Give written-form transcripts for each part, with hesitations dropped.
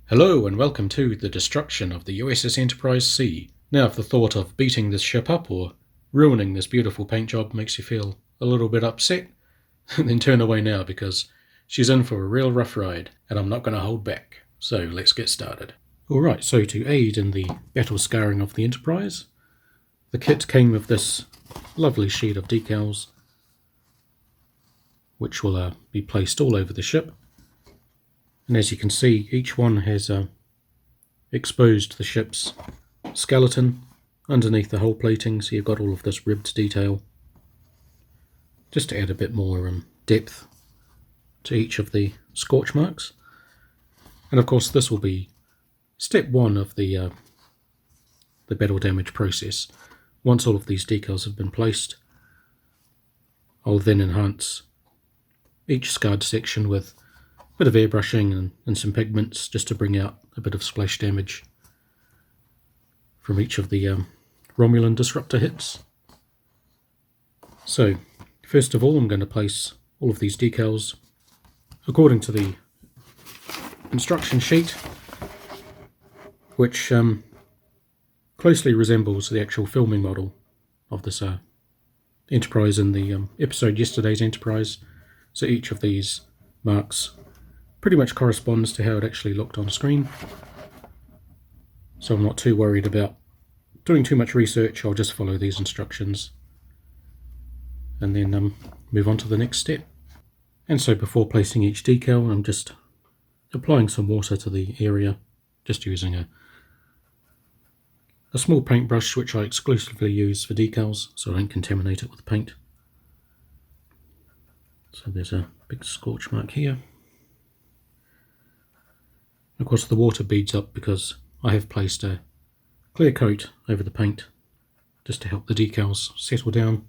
Hello and welcome to the destruction of the USS Enterprise C. Now if the thought of beating this ship up or ruining this beautiful paint job makes you feel a little bit upset, then turn away now because she's in for a real rough ride and I'm not going to hold back. So let's get started. Alright, so to aid in the battle scarring of the Enterprise, the kit came with this lovely sheet of decals which will be placed all over the ship. And as you can see, each one has exposed the ship's skeleton underneath the hull plating, so you've got all of this ribbed detail, just to add a bit more depth to each of the scorch marks. And of course this will be step one of the battle damage process. Once all of these decals have been placed, I'll then enhance each scarred section with bit of airbrushing and some pigments just to bring out a bit of splash damage from each of the Romulan disruptor hits. So first of all I'm going to place all of these decals according to the instruction sheet, which closely resembles the actual filming model of this Enterprise in the episode Yesterday's Enterprise. So each of these marks pretty much corresponds to how it actually looked on screen. So I'm not too worried about doing too much research. I'll just follow these instructions and then move on to the next step. And so before placing each decal, I'm just applying some water to the area, just using a small paintbrush which I exclusively use for decals so I don't contaminate it with paint. So there's a big scorch mark here. Of course the water beads up because I have placed a clear coat over the paint just to help the decals settle down.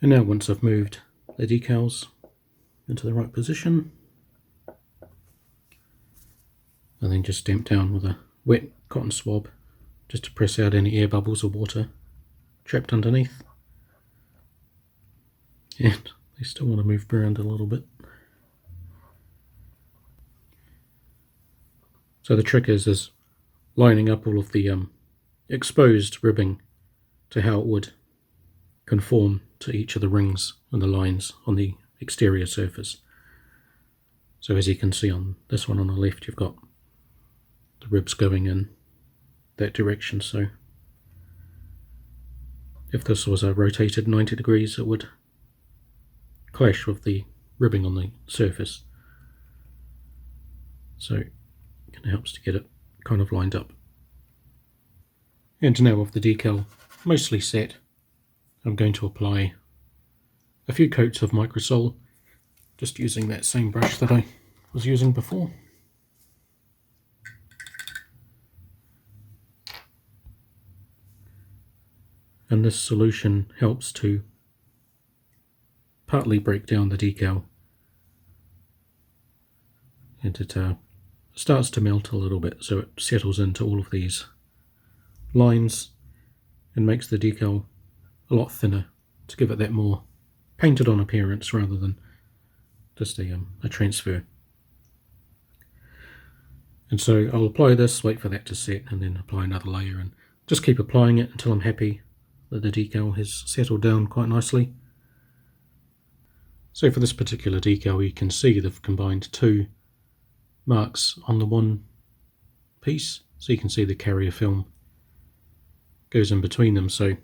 And now once I've moved the decals into the right position, and then just stamp down with a wet cotton swab just to press out any air bubbles or water trapped underneath. And they still want to move around a little bit. So the trick is lining up all of the exposed ribbing to how it would conform to each of the rings and the lines on the exterior surface. So as you can see on this one on the left, you've got the ribs going in that direction. So if this was rotated 90 degrees, it would clash with the ribbing on the surface. So it kind of helps to get it kind of lined up. And now with the decal mostly set, I'm going to apply a few coats of microsol, just using that same brush that I was using before. And this solution helps to partly break down the decal, and it starts to melt a little bit, so it settles into all of these lines and makes the decal a lot thinner to give it that more painted on appearance rather than just a transfer. And so I'll apply this, wait for that to set, and then apply another layer and just keep applying it until I'm happy that the decal has settled down quite nicely. So for this particular decal, you can see they've combined two marks on the one piece, so you can see the carrier film goes in between them. So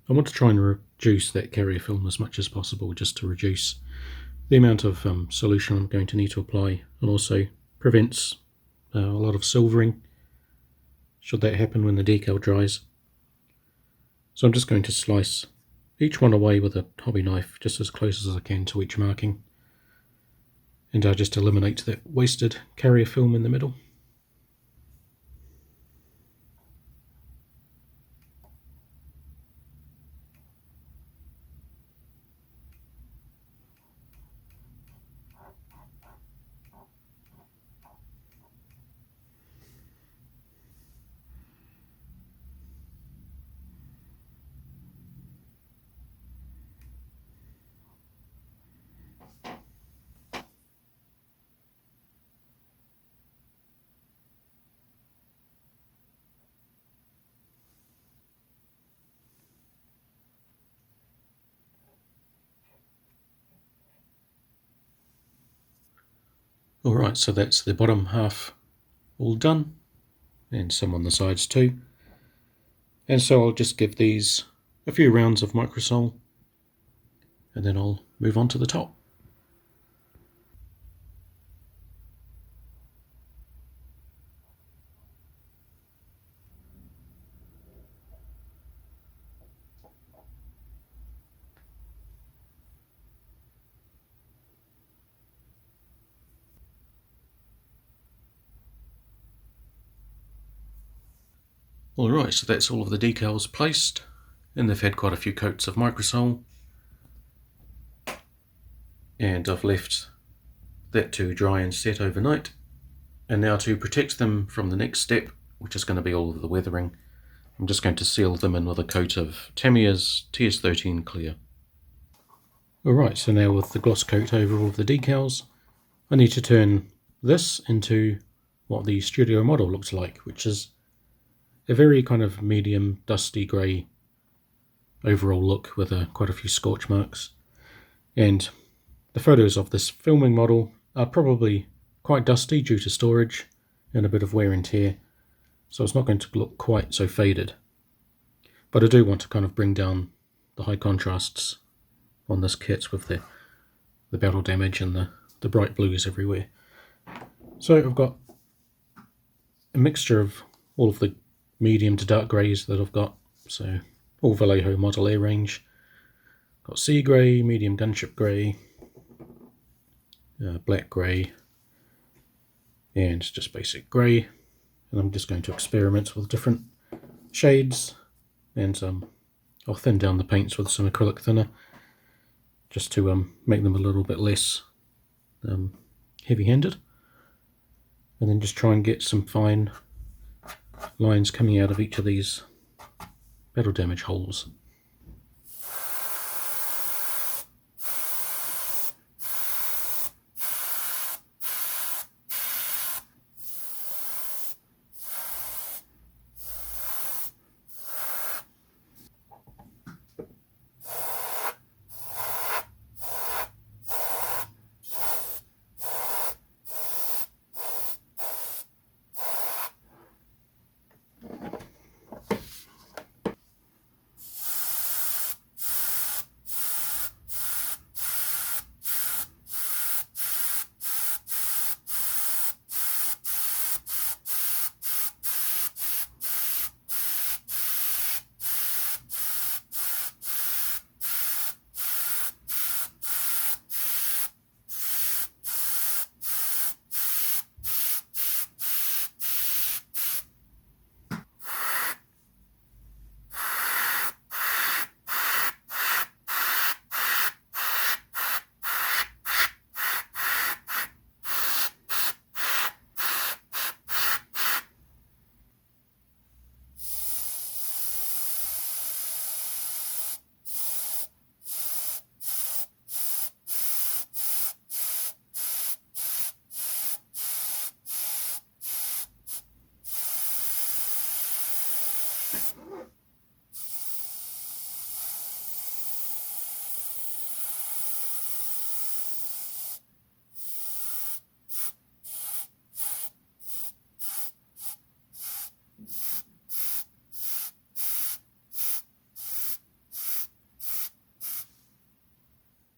I want to try and reduce that carrier film as much as possible, just to reduce the amount of solution I'm going to need to apply, and also prevents a lot of silvering should that happen when the decal dries. So I'm just going to slice each one away with a hobby knife just as close as I can to each marking, and I just eliminate that wasted carrier film in the middle. Alright, so that's the bottom half all done, and some on the sides too. And so I'll just give these a few rounds of microsol, and then I'll move on to the top. Alright, so that's all of the decals placed, and they've had quite a few coats of microsol, and I've left that to dry and set overnight. And now, to protect them from the next step, which is going to be all of the weathering, I'm just going to seal them in with a coat of Tamiya's TS13 Clear. Alright, so now with the gloss coat over all of the decals, I need to turn this into what the studio model looks like, which is a very kind of medium dusty grey overall look with quite a few scorch marks. And the photos of this filming model are probably quite dusty due to storage and a bit of wear and tear, so it's not going to look quite so faded. But I do want to kind of bring down the high contrasts on this kit with the battle damage and the bright blues everywhere. So I've got a mixture of all of the medium to dark greys that I've got, so all Vallejo Model A range. Got sea grey, medium gunship grey, black grey, and just basic grey. And I'm just going to experiment with different shades, and I'll thin down the paints with some acrylic thinner just to make them a little bit less heavy-handed, and then just try and get some fine lines coming out of each of these battle damage holes.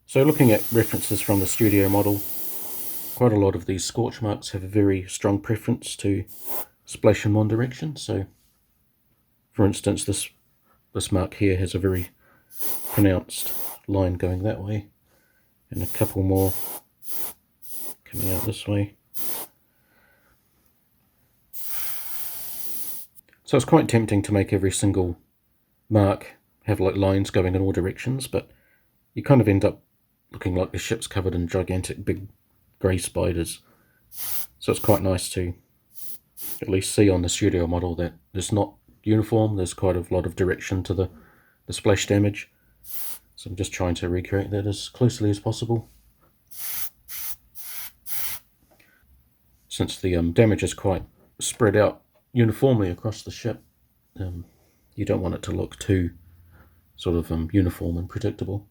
So looking at references from the studio model, quite a lot of these scorch marks have a very strong preference to splash in one direction. So for instance, this mark here has a very pronounced line going that way, and a couple more coming out this way. So it's quite tempting to make every single mark have like lines going in all directions, but you kind of end up looking like the ship's covered in gigantic big grey spiders. So it's quite nice to at least see on the studio model that it's not uniform, there's quite a lot of direction to the splash damage. So I'm just trying to recreate that as closely as possible. Since the damage is quite spread out uniformly across the ship, you don't want it to look too sort of uniform and predictable.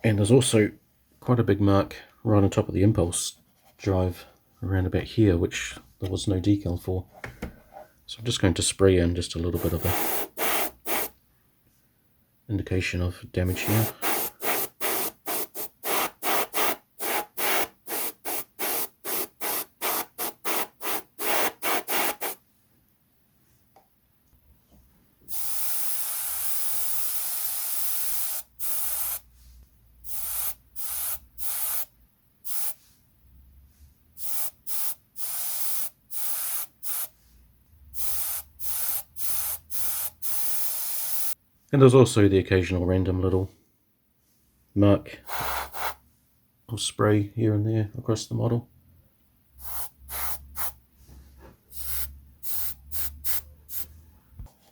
And there's also quite a big mark right on top of the impulse drive around about here, which there was no decal for. So I'm just going to spray in just a little bit of a indication of damage here. And there's also the occasional random little mark of spray here and there across the model.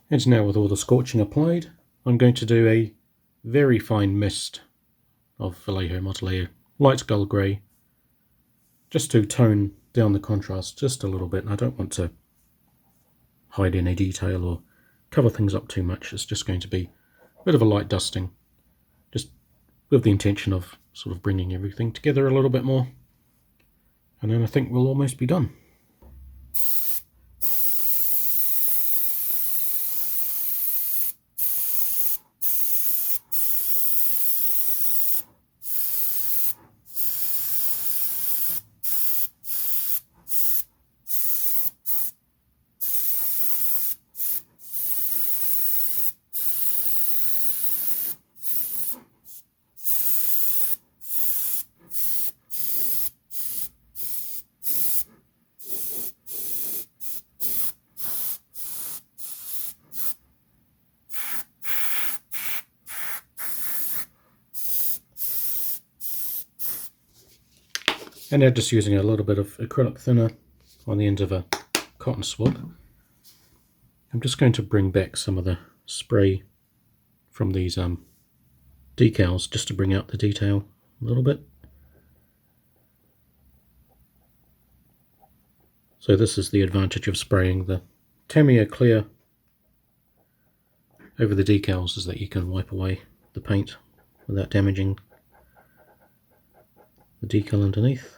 And now with all the scorching applied, I'm going to do a very fine mist of Vallejo Mottoleo, light gull grey, just to tone down the contrast just a little bit. I don't want to hide any detail or cover things up too much. It's just going to be a bit of a light dusting, just with the intention of sort of bringing everything together a little bit more. And then I think we'll almost be done. And now just using a little bit of acrylic thinner on the end of a cotton swab, I'm just going to bring back some of the spray from these decals just to bring out the detail a little bit. So this is the advantage of spraying the Tamiya clear over the decals, is that you can wipe away the paint without damaging the decal underneath.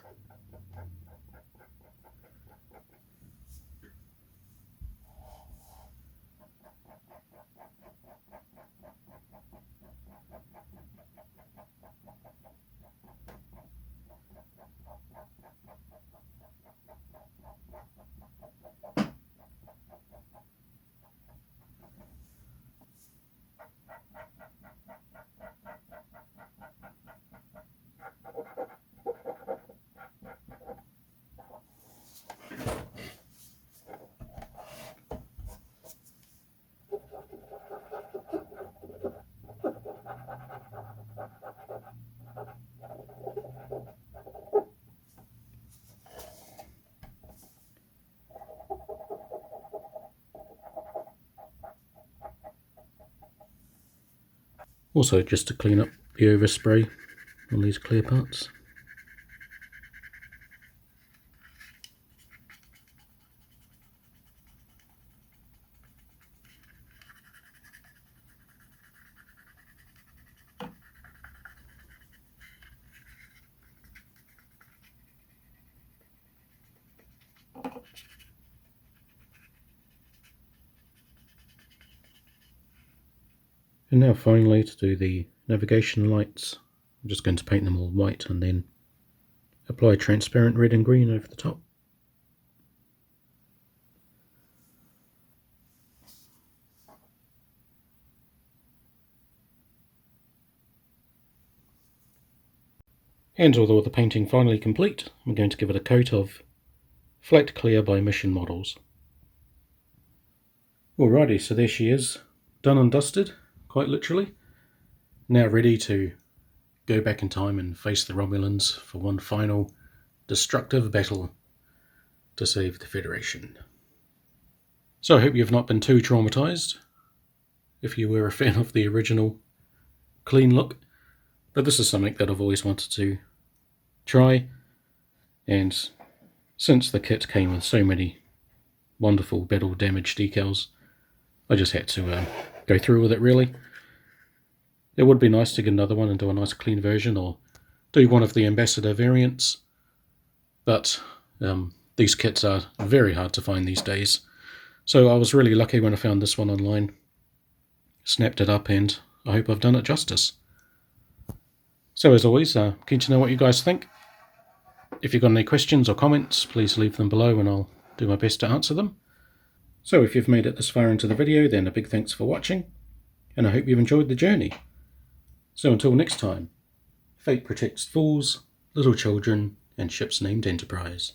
Also, just to clean up the overspray on these clear parts. And now finally, to do the navigation lights, I'm just going to paint them all white and then apply transparent red and green over the top. And with all the painting finally complete, I'm going to give it a coat of Flat Clear by Mission Models. Alrighty, so there she is, done and dusted, quite literally. Now ready to go back in time and face the Romulans for one final destructive battle to save the Federation. So I hope you've not been too traumatized if you were a fan of the original clean look, but this is something that I've always wanted to try, and since the kit came with so many wonderful battle damage decals, I just had to go through with it really. It would be nice to get another one and do a nice clean version, or do one of the Ambassador variants, but these kits are very hard to find these days. So I was really lucky when I found this one online, snapped it up, and I hope I've done it justice. So as always, keen to know what you guys think. If you've got any questions or comments, please leave them below and I'll do my best to answer them. So if you've made it this far into the video, then a big thanks for watching, and I hope you've enjoyed the journey. So until next time, fate protects fools, little children, and ships named Enterprise.